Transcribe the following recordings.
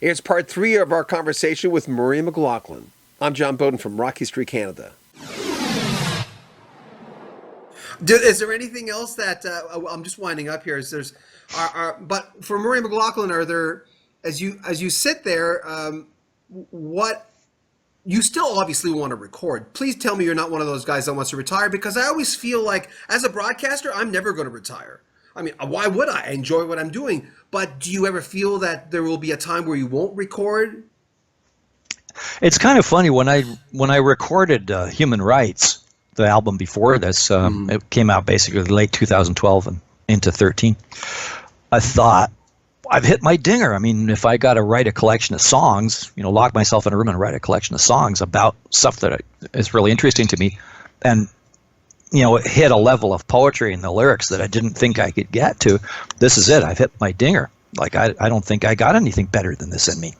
Here's part 3 of our conversation with Murray Mclauchlan. I'm John Beaudin from Rocky Street, Canada. Is there anything else that I'm just winding up here? But for Murray Mclauchlan, are there, as you sit there, what you still obviously want to record? Please tell me you're not one of those guys that wants to retire, because I always feel like as a broadcaster, I'm never going to retire. I mean, why would I? I enjoy what I'm doing. But do you ever feel that there will be a time where you won't record? It's kind of funny, when I recorded Human Rights, the album before this, it came out basically late 2012 and into 13. I thought, I've hit my dinger. I mean, if I got to write a collection of songs, lock myself in a room and write a collection of songs about stuff that is really interesting to me, and it hit a level of poetry in the lyrics that I didn't think I could get to. This is it. I've hit my dinger. Like, I don't think I got anything better than this in me.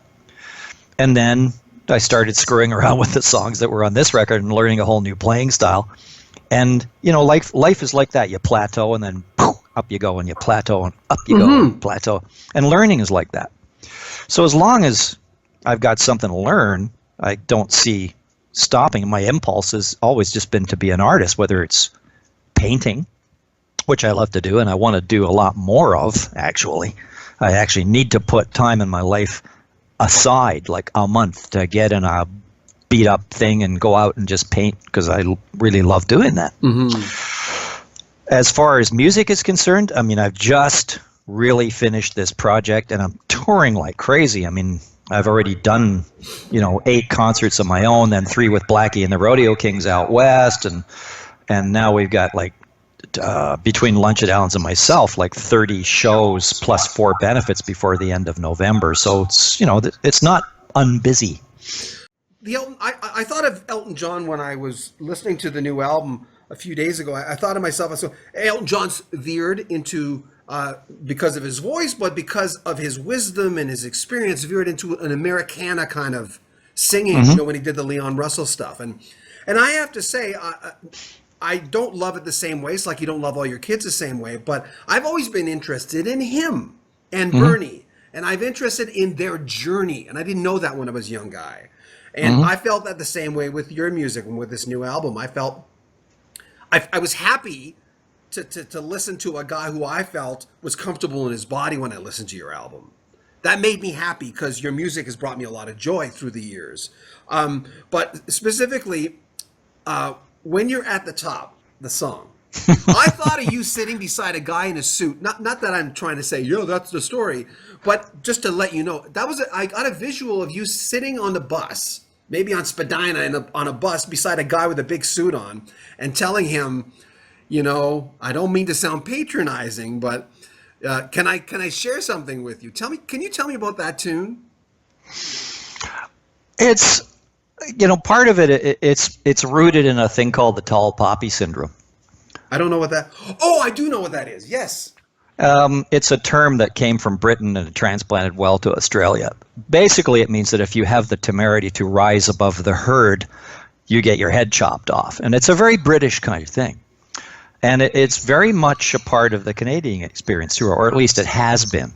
And then I started screwing around with the songs that were on this record and learning a whole new playing style. And, life is like that. You plateau and then up you go, and you plateau and up you go, and plateau. And learning is like that. So as long as I've got something to learn, I don't see stopping. My impulse has always just been to be an artist, whether it's painting, which I love to do and I want to do a lot more of, actually. I actually need to put time in my life aside, like a month, to get in a beat up thing and go out and just paint, because I really love doing that. As far as music is concerned, I mean, I've just really finished this project and I'm touring like crazy. I mean, I've already done, 8 concerts of my own, then 3 with Blackie and the Rodeo Kings out west, and now we've got between Lunch at Allen's and myself, 30 shows plus 4 benefits before the end of November. So it's it's not unbusy. I thought of Elton John when I was listening to the new album a few days ago. I thought to myself, Elton John's veered into, because of his voice, but because of his wisdom and his experience, veered into an Americana kind of singing, when he did the Leon Russell stuff. And I have to say, I don't love it the same way. It's like you don't love all your kids the same way, but I've always been interested in him and Bernie, and I've interested in their journey. And I didn't know that when I was a young guy. And I felt that the same way with your music and with this new album. I felt I was happy to listen to a guy who I felt was comfortable in his body when I listened to your album. That made me happy, because your music has brought me a lot of joy through the years. But specifically, when you're at the top, the song, I thought of you sitting beside a guy in a suit. Not that I'm trying to say, that's the story, but just to let you know, I got a visual of you sitting on the bus, maybe on Spadina on a bus beside a guy with a big suit on, and telling him, I don't mean to sound patronizing, but can I share something with you? Can you tell me about that tune? It's, part of it's rooted in a thing called the tall poppy syndrome. I don't know what that. Oh, I do know what that is. Yes. It's a term that came from Britain and transplanted well to Australia. Basically, it means that if you have the temerity to rise above the herd, you get your head chopped off. And it's a very British kind of thing. And it's very much a part of the Canadian experience too, or at least it has been.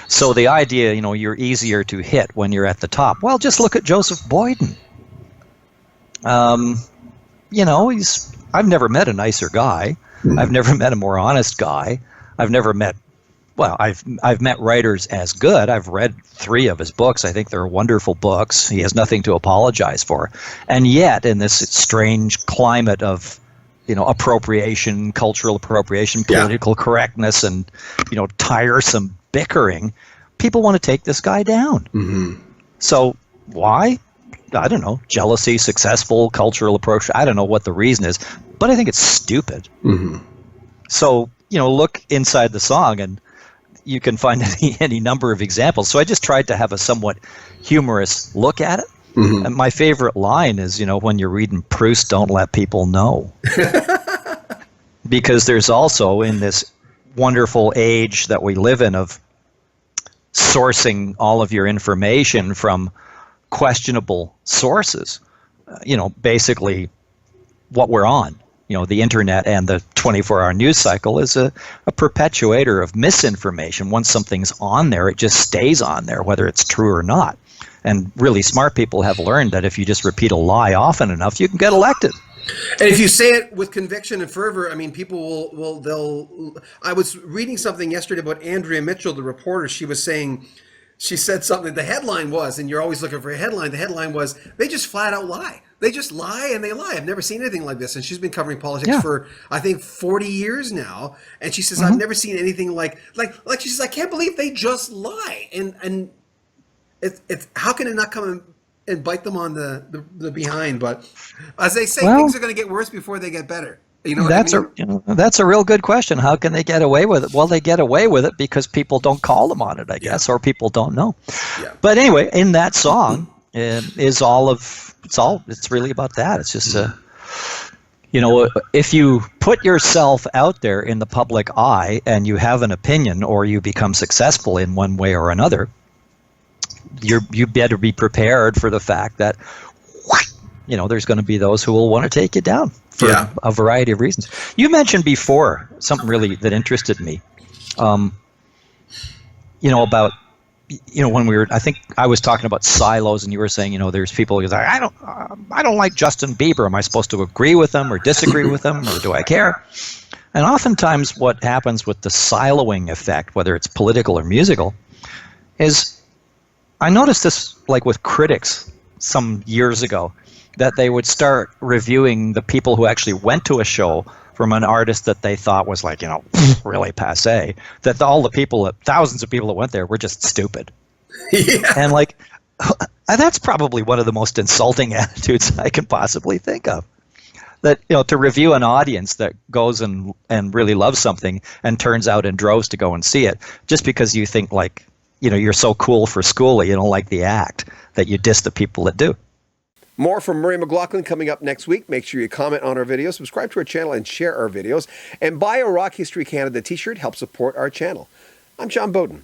So the idea, you're easier to hit when you're at the top. Well, just look at Joseph Beaudin. I've never met a nicer guy. I've never met a more honest guy. I've met writers as good. I've read 3 of his books. I think they're wonderful books. He has nothing to apologize for. And yet, in this strange climate of, appropriation, cultural appropriation, political correctness, and, tiresome bickering, people want to take this guy down. So why? I don't know. Jealousy, successful, cultural approach. I don't know what the reason is, but I think it's stupid. So, look inside the song and you can find any number of examples. So I just tried to have a somewhat humorous look at it. And my favorite line is, when you're reading Proust, don't let people know. Because there's also, in this wonderful age that we live in of sourcing all of your information from questionable sources, basically what we're on. the internet and the 24-hour news cycle is a perpetuator of misinformation. Once something's on there, it just stays on there, whether it's true or not. And really smart people have learned that if you just repeat a lie often enough, you can get elected. And if you say it with conviction and fervor, I mean, people I was reading something yesterday about Andrea Mitchell, the reporter. She said something, the headline was, and you're always looking for a headline, the headline was, they just flat out lie. They just lie and they lie. I've never seen anything like this. And she's been covering politics for, I think, 40 years now. And she says, I've never seen anything like she says, I can't believe they just lie. And it's how can it not come and bite them on the behind? But as they say, things are going to get worse before they get better. You know that's a real good question. How can they get away with it? Well, they get away with it because people don't call them on it, I guess, or people don't know. Yeah. But anyway, in that song it's really about that. It's just if you put yourself out there in the public eye and you have an opinion or you become successful in one way or another, you better be prepared for the fact that there's going to be those who will want to take you down for a variety of reasons. You mentioned before something really that interested me. About when I think I was talking about silos, and you were saying there's people who's like, I don't like Justin Bieber. Am I supposed to agree with him or disagree with him, or do I care? And oftentimes, what happens with the siloing effect, whether it's political or musical, is I noticed this like with critics some years ago, that they would start reviewing the people who actually went to a show from an artist that they thought was like, really passé, that all the people, thousands of people that went there were just stupid. Yeah. And that's probably one of the most insulting attitudes I can possibly think of. That, to review an audience that goes and really loves something and turns out in droves to go and see it, just because you think you're so cool for school, you don't like the act, that you diss the people that do. More from Murray Mclauchlan coming up next week. Make sure you comment on our videos, subscribe to our channel, and share our videos. And buy a Rock History Canada t-shirt. Help support our channel. I'm John Beaudin.